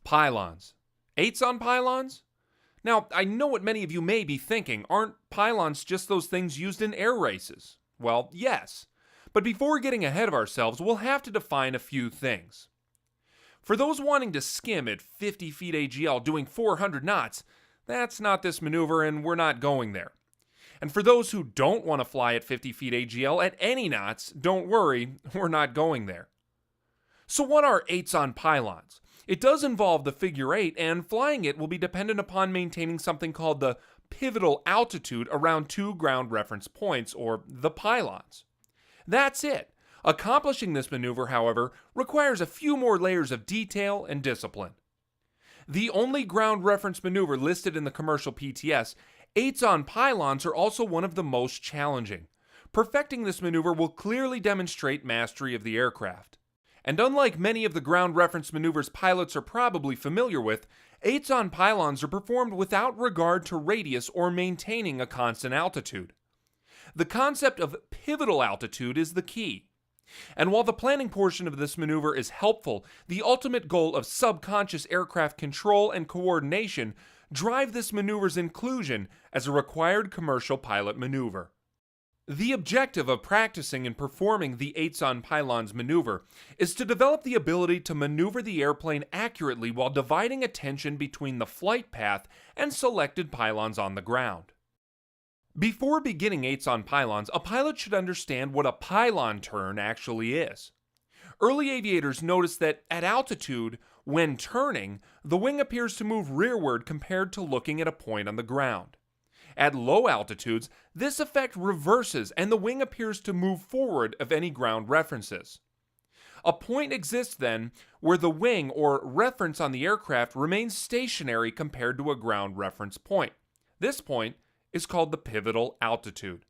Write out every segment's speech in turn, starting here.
Pylons. 8s on pylons? Now, I know what many of you may be thinking. Aren't pylons just those things used in air races? Well, yes. But before getting ahead of ourselves, we'll have to define a few things. For those wanting to skim at 50 feet AGL doing 400 knots, that's not this maneuver and we're not going there. And for those who don't want to fly at 50 feet AGL at any knots, don't worry, we're not going there. So what are 8s on pylons? It does involve the figure 8, and flying it will be dependent upon maintaining something called the pivotal altitude around 2 ground reference points, or the pylons. That's it. Accomplishing this maneuver, however, requires a few more layers of detail and discipline. The only ground reference maneuver listed in the commercial PTS, 8s on pylons are also one of the most challenging. Perfecting this maneuver will clearly demonstrate mastery of the aircraft. And unlike many of the ground reference maneuvers pilots are probably familiar with, 8s on pylons are performed without regard to radius or maintaining a constant altitude. The concept of pivotal altitude is the key. And while the planning portion of this maneuver is helpful, the ultimate goal of subconscious aircraft control and coordination drive this maneuver's inclusion as a required commercial pilot maneuver. The objective of practicing and performing the 8s on pylons maneuver is to develop the ability to maneuver the airplane accurately while dividing attention between the flight path and selected pylons on the ground. Before beginning 8s on pylons, a pilot should understand what a pylon turn actually is. Early aviators noticed that at altitude, when turning, the wing appears to move rearward compared to looking at a point on the ground. At low altitudes, this effect reverses and the wing appears to move forward of any ground references. A point exists then where the wing or reference on the aircraft remains stationary compared to a ground reference point. This point is called the pivotal altitude.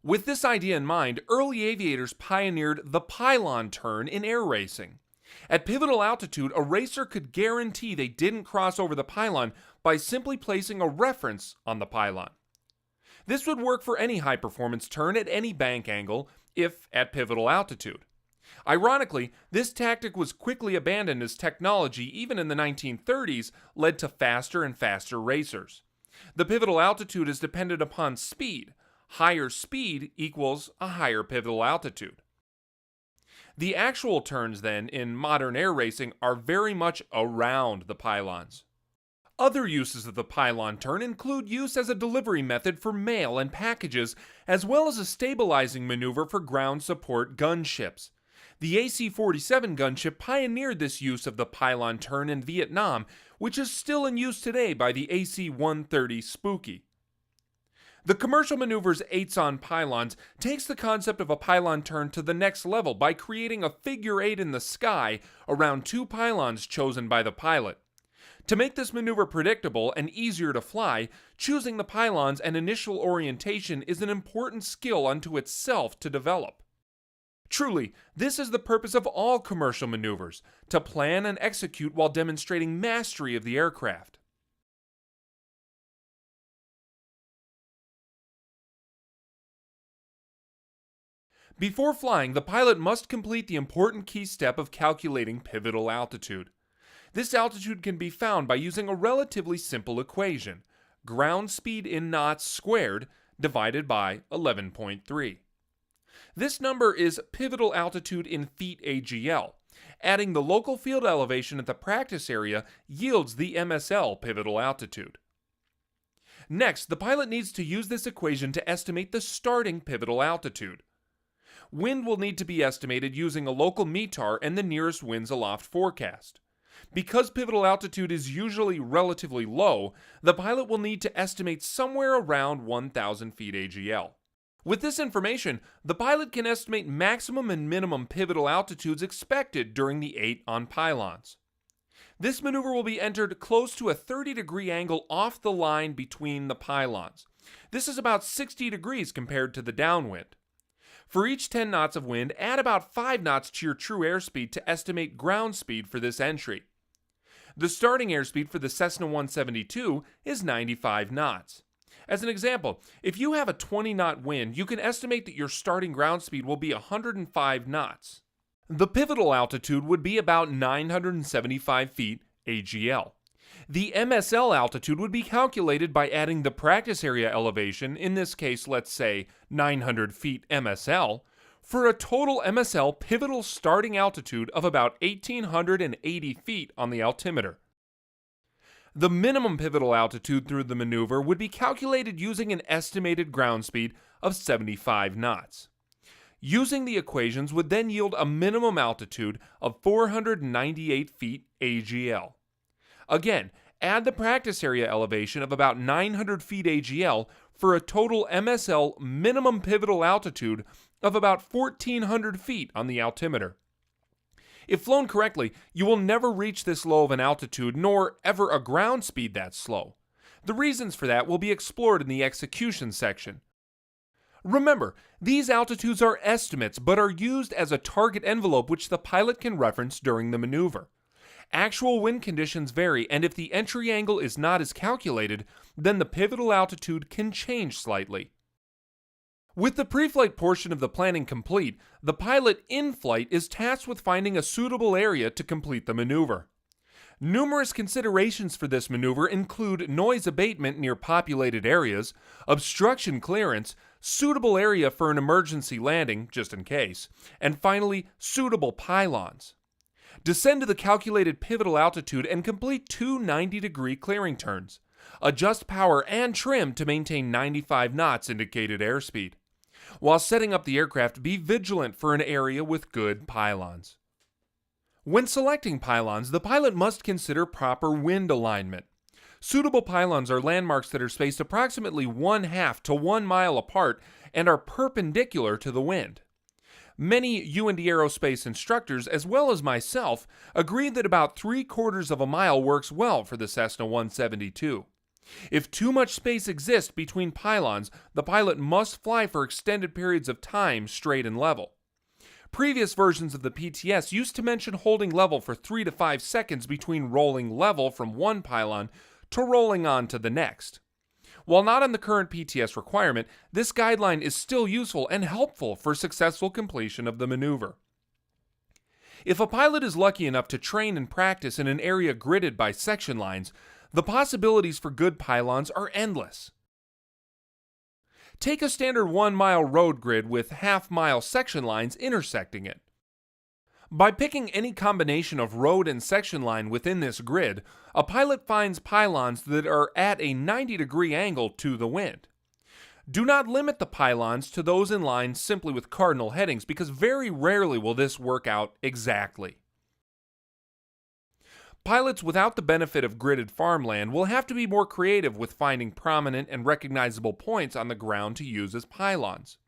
With this idea in mind, early aviators pioneered the pylon turn in air racing. At pivotal altitude, a racer could guarantee they didn't cross over the pylon by simply placing a reference on the pylon. This would work for any high-performance turn at any bank angle, if at pivotal altitude. Ironically, this tactic was quickly abandoned as technology, even in the 1930s, led to faster and faster racers. The pivotal altitude is dependent upon speed. Higher speed equals a higher pivotal altitude. The actual turns, then, in modern air racing are very much around the pylons. Other uses of the pylon turn include use as a delivery method for mail and packages, as well as a stabilizing maneuver for ground support gunships. The AC-47 gunship pioneered this use of the pylon turn in Vietnam, which is still in use today by the AC-130 Spooky. The commercial maneuvers 8s on pylons takes the concept of a pylon turn to the next level by creating a figure 8 in the sky around 2 pylons chosen by the pilot. To make this maneuver predictable and easier to fly, choosing the pylons and initial orientation is an important skill unto itself to develop. Truly, this is the purpose of all commercial maneuvers, to plan and execute while demonstrating mastery of the aircraft. Before flying, the pilot must complete the important key step of calculating pivotal altitude. This altitude can be found by using a relatively simple equation, ground speed in knots squared divided by 11.3. This number is pivotal altitude in feet AGL. Adding the local field elevation at the practice area yields the MSL pivotal altitude. Next, the pilot needs to use this equation to estimate the starting pivotal altitude. Wind will need to be estimated using a local METAR and the nearest winds aloft forecast. Because pivotal altitude is usually relatively low, the pilot will need to estimate somewhere around 1,000 feet AGL. With this information, the pilot can estimate maximum and minimum pivotal altitudes expected during the 8 on pylons. This maneuver will be entered close to a 30-degree angle off the line between the pylons. This is about 60 degrees compared to the downwind. For each 10 knots of wind, add about 5 knots to your true airspeed to estimate ground speed for this entry. The starting airspeed for the Cessna 172 is 95 knots. As an example, if you have a 20-knot wind, you can estimate that your starting ground speed will be 105 knots. The pivotal altitude would be about 975 feet AGL. The MSL altitude would be calculated by adding the practice area elevation, in this case let's say 900 feet MSL, for a total MSL pivotal starting altitude of about 1,880 feet on the altimeter. The minimum pivotal altitude through the maneuver would be calculated using an estimated ground speed of 75 knots. Using the equations would then yield a minimum altitude of 498 feet AGL. Again, add the practice area elevation of about 900 feet AGL for a total MSL minimum pivotal altitude of about 1,400 feet on the altimeter. If flown correctly, you will never reach this low of an altitude nor ever a ground speed that slow. The reasons for that will be explored in the execution section. Remember, these altitudes are estimates but are used as a target envelope which the pilot can reference during the maneuver. Actual wind conditions vary, and if the entry angle is not as calculated, then the pivotal altitude can change slightly. With the pre-flight portion of the planning complete, the pilot in flight is tasked with finding a suitable area to complete the maneuver. Numerous considerations for this maneuver include noise abatement near populated areas, obstruction clearance, suitable area for an emergency landing, just in case, and finally, suitable pylons. Descend to the calculated pivotal altitude and complete two 90-degree clearing turns. Adjust power and trim to maintain 95 knots indicated airspeed. While setting up the aircraft, be vigilant for an area with good pylons. When selecting pylons, the pilot must consider proper wind alignment. Suitable pylons are landmarks that are spaced approximately 1/2 to 1 mile apart and are perpendicular to the wind. Many UND Aerospace instructors, as well as myself, agree that about 3/4 of a mile works well for the Cessna 172. If too much space exists between pylons, the pilot must fly for extended periods of time straight and level. Previous versions of the PTS used to mention holding level for 3 to 5 seconds between rolling level from one pylon to rolling on to the next. While not on the current PTS requirement, this guideline is still useful and helpful for successful completion of the maneuver. If a pilot is lucky enough to train and practice in an area gridded by section lines, the possibilities for good pylons are endless. Take a standard 1-mile road grid with half-mile section lines intersecting it. By picking any combination of road and section line within this grid, a pilot finds pylons that are at a 90-degree angle to the wind. Do not limit the pylons to those in line simply with cardinal headings, because very rarely will this work out exactly. Pilots without the benefit of gridded farmland will have to be more creative with finding prominent and recognizable points on the ground to use as pylons.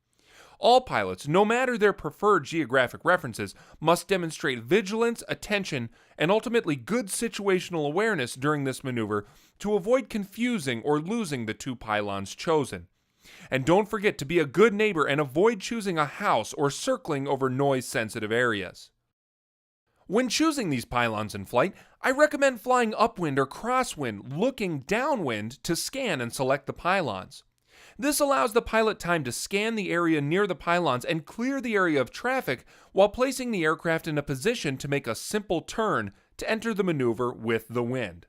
All pilots, no matter their preferred geographic references, must demonstrate vigilance, attention, and ultimately good situational awareness during this maneuver to avoid confusing or losing the two pylons chosen. And don't forget to be a good neighbor and avoid choosing a house or circling over noise-sensitive areas. When choosing these pylons in flight, I recommend flying upwind or crosswind, looking downwind to scan and select the pylons. This allows the pilot time to scan the area near the pylons and clear the area of traffic while placing the aircraft in a position to make a simple turn to enter the maneuver with the wind.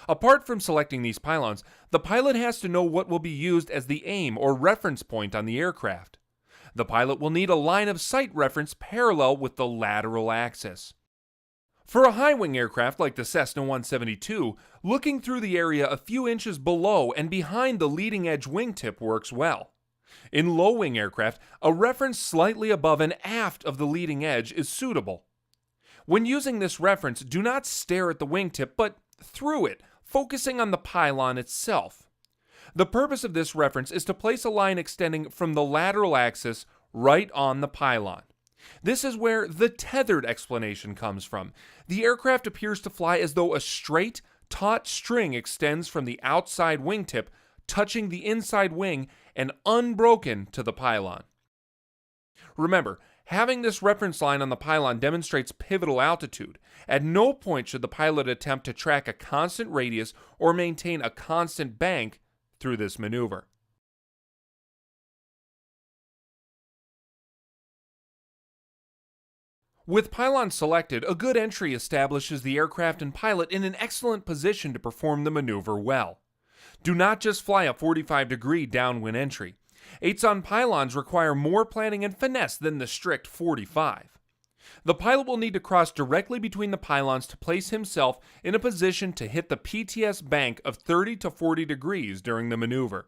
Apart from selecting these pylons, the pilot has to know what will be used as the aim or reference point on the aircraft. The pilot will need a line of sight reference parallel with the lateral axis. For a high-wing aircraft like the Cessna 172, looking through the area a few inches below and behind the leading-edge wingtip works well. In low-wing aircraft, a reference slightly above and aft of the leading edge is suitable. When using this reference, do not stare at the wingtip, but through it, focusing on the pylon itself. The purpose of this reference is to place a line extending from the lateral axis right on the pylon. This is where the tethered explanation comes from. The aircraft appears to fly as though a straight, taut string extends from the outside wingtip, touching the inside wing and unbroken to the pylon. Remember, having this reference line on the pylon demonstrates pivotal altitude. At no point should the pilot attempt to track a constant radius or maintain a constant bank through this maneuver. With pylons selected, a good entry establishes the aircraft and pilot in an excellent position to perform the maneuver well. Do not just fly a 45-degree downwind entry. 8s on pylons require more planning and finesse than the strict 45. The pilot will need to cross directly between the pylons to place himself in a position to hit the PTS bank of 30 to 40 degrees during the maneuver.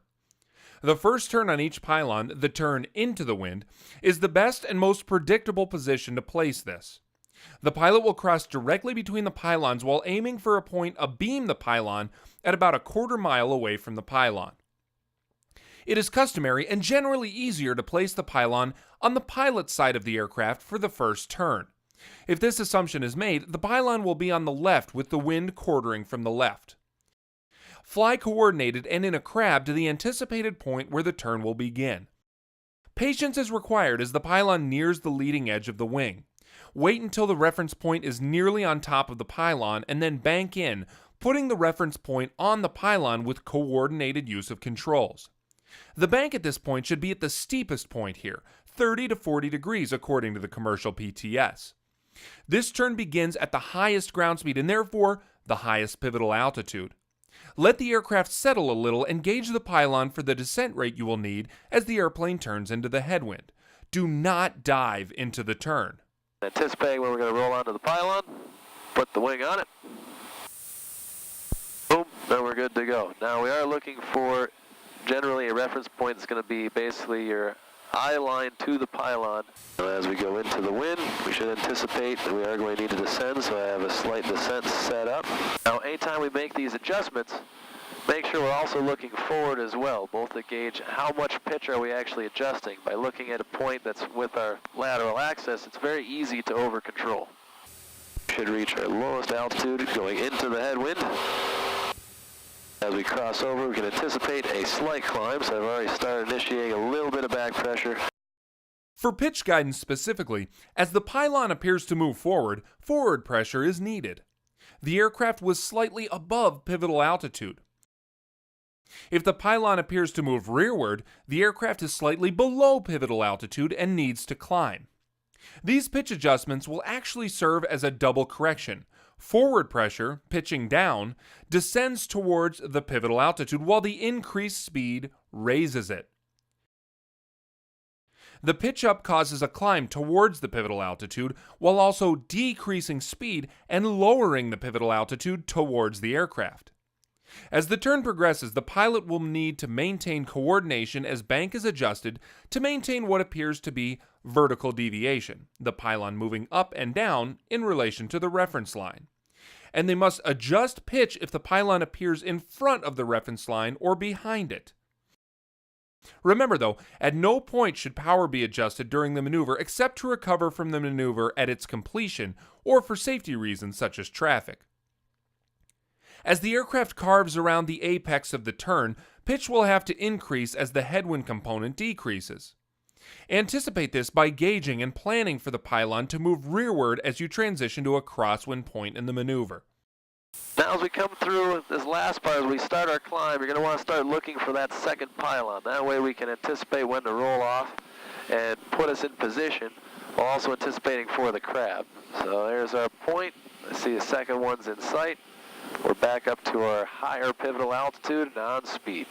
The first turn on each pylon, the turn into the wind, is the best and most predictable position to place this. The pilot will cross directly between the pylons while aiming for a point abeam the pylon at about a quarter mile away from the pylon. It is customary and generally easier to place the pylon on the pilot's side of the aircraft for the first turn. If this assumption is made, the pylon will be on the left with the wind quartering from the left. Fly coordinated and in a crab to the anticipated point where the turn will begin. Patience is required as the pylon nears the leading edge of the wing. Wait until the reference point is nearly on top of the pylon and then bank in, putting the reference point on the pylon with coordinated use of controls. The bank at this point should be at the steepest point here, 30 to 40 degrees according to the commercial PTS. This turn begins at the highest ground speed and therefore the highest pivotal altitude. Let the aircraft settle a little and gauge the pylon for the descent rate you will need as the airplane turns into the headwind. Do not dive into the turn. Anticipating when we're going to roll onto the pylon, put the wing on it. Boom, then we're good to go. Now we are looking for generally a reference point that's going to be basically your eye line to the pylon. As we go into the wind, we should anticipate that we are going to need to descend, so I have a slight descent set up. Now, anytime we make these adjustments, make sure we're also looking forward as well, both to gauge how much pitch are we actually adjusting. By looking at a point that's with our lateral axis, it's very easy to over control. We should reach our lowest altitude going into the headwind. As we cross over, we can anticipate a slight climb, so I've already started initiating a little bit of back pressure. For pitch guidance specifically, as the pylon appears to move forward, forward pressure is needed. The aircraft was slightly above pivotal altitude. If the pylon appears to move rearward, the aircraft is slightly below pivotal altitude and needs to climb. These pitch adjustments will actually serve as a double correction. Forward pressure, pitching down, descends towards the pivotal altitude while the increased speed raises it. The pitch up causes a climb towards the pivotal altitude while also decreasing speed and lowering the pivotal altitude towards the aircraft. As the turn progresses, the pilot will need to maintain coordination as bank is adjusted to maintain what appears to be vertical deviation, the pylon moving up and down in relation to the reference line. And they must adjust pitch if the pylon appears in front of the reference line or behind it. Remember though, at no point should power be adjusted during the maneuver except to recover from the maneuver at its completion or for safety reasons such as traffic. As the aircraft carves around the apex of the turn, pitch will have to increase as the headwind component decreases. Anticipate this by gauging and planning for the pylon to move rearward as you transition to a crosswind point in the maneuver. Now as we come through this last part, as we start our climb, you're going to want to start looking for that second pylon. That way we can anticipate when to roll off and put us in position while also anticipating for the crab. So there's our point. I see the second one's in sight. We're back up to our higher pivotal altitude and on speed.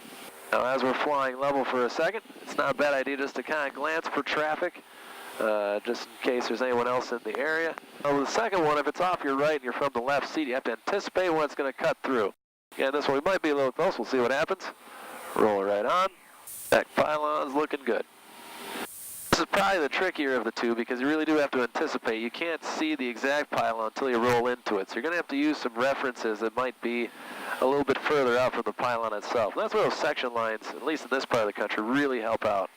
Now as we're flying level for a second, it's not a bad idea just to kind of glance for traffic, just in case there's anyone else in the area. Now the second one, if it's off your right and you're from the left seat, you have to anticipate when it's going to cut through. Again, this one we might be a little close, we'll see what happens. Roll it right on. Back pylon's looking good. This is probably the trickier of the two because you really do have to anticipate. You can't see the exact pylon until you roll into it. So you're going to have to use some references that might be a little bit further out from the pylon itself. And that's where those section lines, at least in this part of the country, really help out.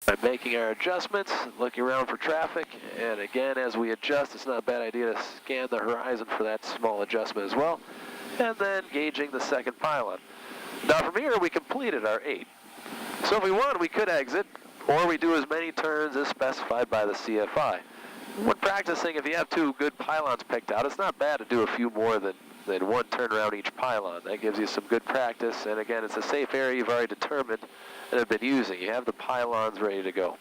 By making our adjustments, looking around for traffic, and again, as we adjust, it's not a bad idea to scan the horizon for that small adjustment as well. And then gauging the second pylon. Now from here, we completed our 8. So if we want, we could exit, or we do as many turns as specified by the CFI. When practicing, if you have 2 good pylons picked out, it's not bad to do a few more than 1 turn around each pylon. That gives you some good practice, and again, it's a safe area you've already determined and have been using. You have the pylons ready to go.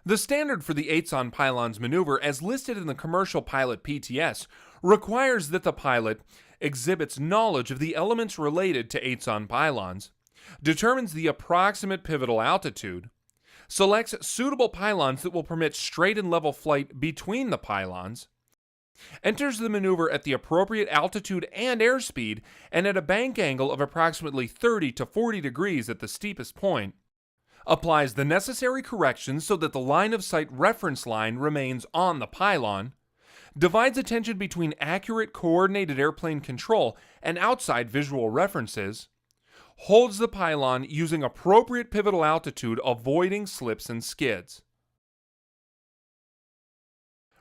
The standard for the 8s on pylons maneuver, as listed in the Commercial Pilot PTS, requires that the pilot exhibits knowledge of the elements related to 8s on pylons, determines the approximate pivotal altitude, selects suitable pylons that will permit straight and level flight between the pylons, enters the maneuver at the appropriate altitude and airspeed and at a bank angle of approximately 30 to 40 degrees at the steepest point, applies the necessary corrections so that the line of sight reference line remains on the pylon, divides attention between accurate coordinated airplane control and outside visual references, holds the pylon using appropriate pivotal altitude, avoiding slips and skids.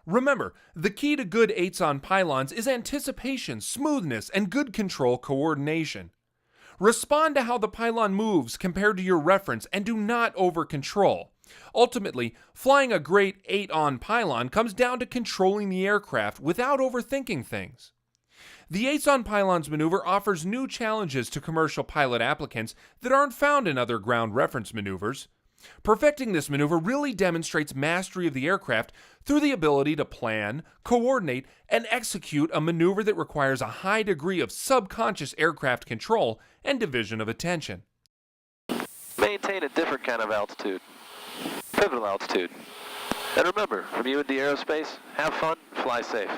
Remember, the key to good 8s on pylons is anticipation, smoothness, and good control coordination. Respond to how the pylon moves compared to your reference and do not over-control. Ultimately, flying a great 8 on pylon comes down to controlling the aircraft without overthinking things. The 8s on pylons maneuver offers new challenges to commercial pilot applicants that aren't found in other ground reference maneuvers. Perfecting this maneuver really demonstrates mastery of the aircraft through the ability to plan, coordinate, and execute a maneuver that requires a high degree of subconscious aircraft control and division of attention. Maintain a different kind of altitude, pivotal altitude. And remember, from UND Aerospace, have fun, fly safe.